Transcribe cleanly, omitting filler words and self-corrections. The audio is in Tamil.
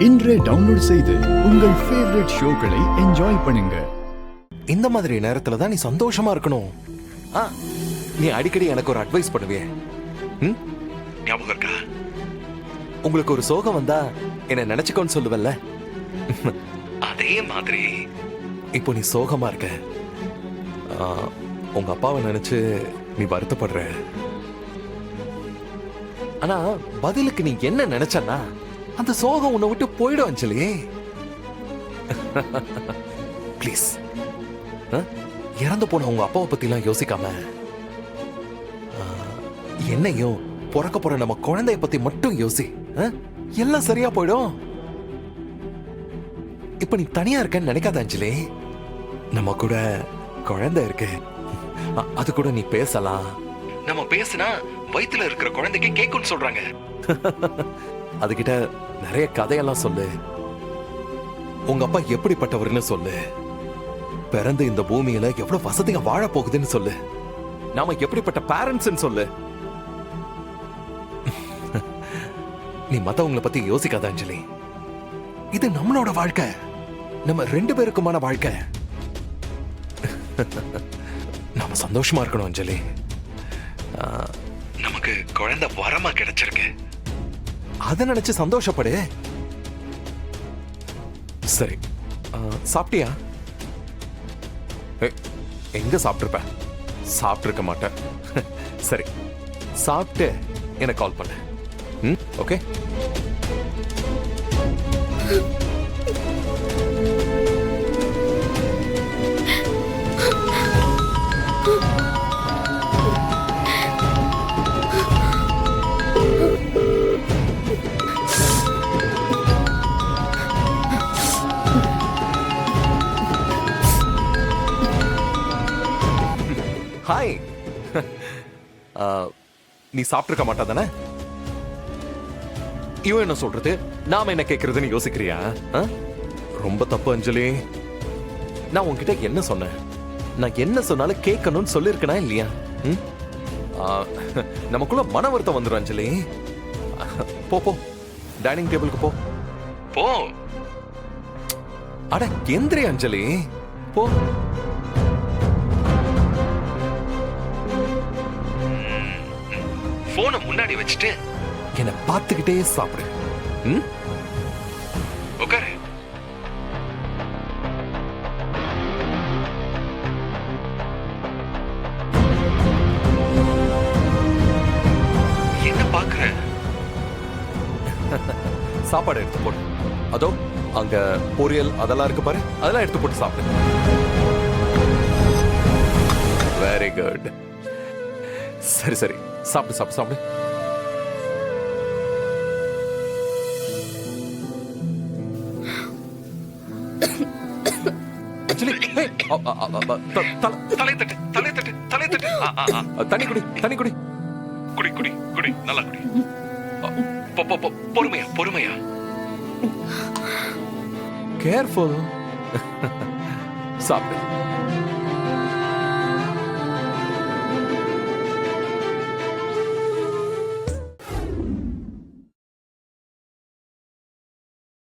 இன்றே டவுன்லோட் செய்து உங்கள் ஃபேவரட் ஷோக்களை என்ஜாய் பண்ணுங்க. இந்த மாதிரி நேரத்துல தான் நீ சந்தோஷமா இருக்கணும். நீ அடிக்கடி எனக்கு ஒரு அட்வைஸ் பண்ணுவியே, ஞாபகம் இருக்கா? உங்களுக்கு ஒரு சோகம் வந்தா என்ன நினைச்சுக்கோன்னு சொல்லுவல்ல, அதே மாதிரி இப்போ நீ சோகமா இருக்க. உங்க அப்பாவை நினைச்சு நீ வருத்தப்படுற. ஆனா பதிலுக்கு நீ என்ன நினைச்சன்னா அந்த சோகம் உன்னை விட்டு போயிடும் அஞ்சலி. ப்ளீஸ், இறந்து போன உங்க அப்பாவை பத்தி எல்லாம் யோசிக்காம என்னையும் பிறக்க போற நம்ம குழந்தைய பத்தி மட்டும் யோசி. எல்லாம் சரியா போயிடும். இப்ப நீ தனியா இருக்கன்னு நினைக்காத அஞ்சலி. நம்ம கூட குழந்தை இருக்கு, அது கூட நீ பேசலாம். நம்ம பேசினா வயித்துல இருக்கிற குழந்தைக்கு கேக்குன்னு சொல்றாங்க. அதுகிட்ட நிறைய கதையெல்லாம் சொல்லு. உங்க அப்பா எப்படிப்பட்டவர்னு சொல்லு. பிறந்து இந்த பூமியில எவ்வளவு வசதியா வாழ போகுதுன்னு சொல்லு. நாம எப்படிப்பட்ட பேரண்ட்ஸ் சொல்லு. நீ மத்தவங்களை பத்தி யோசிக்காத அஞ்சலி. இது நம்மளோட வாழ்க்கை, நம்ம ரெண்டு பேருக்குமான வாழ்க்கை. நாம சந்தோஷமா இருக்கணும் அஞ்சலி. நமக்கு குழந்தை வரமா கிடைச்சிருக்கு, அத நினைச்சு சந்தோஷப்படு. சரி, சாப்பிட்டியா? எங்க சாப்பிட்டிருப்ப? சாப்பிட்டிருக்க மாட்டேன். சரி, சாப்பிட்டு எனக்கு கால் பண்ணு. ஓகே? ஹாய். நீ சாப்பிட்டிருக்க மாட்டா தானே? இவன் என்ன சொல்றது, நாம என்ன கேட்கறதுன்னு யோசிக்கிறியா? ரொம்ப தப்பு அஞ்சலி. நான் உன்கிட்ட என்ன சொன்னேன்? நான் என்ன சொன்னாலும் கேட்கணும்னு சொல்லியிருக்கனா இல்லையா? நமக்குள்ள மன வருத்தம் வந்துடும் அஞ்சலி. போ போ, டைனிங் டேபிளுக்கு போ போ. அட எந்திரி அஞ்சலி, போ. போனை முன்னாடி வச்சுட்டு என்ன பார்த்துக்கிட்டே சாப்பிடு. உட்காரு. என்ன பாக்குற? சாப்பாடு எடுத்து போடு. அதோ அங்க பொரியல் அதெல்லாம் இருக்கு பாரு, அதெல்லாம் எடுத்து போட்டு சாப்பிடு. Very good. சரி சரி, சாப்பிடு சாப்பிடு சாப்பிடு. தலை தட்டு தலை தட்டு தலை தட்டு. தண்ணி குடி தண்ணி குடி. குடி குடி குடி, நல்லா குடி. பொறுமையா பொறுமையா. கேர்ஃபுல். சாப்பிடு.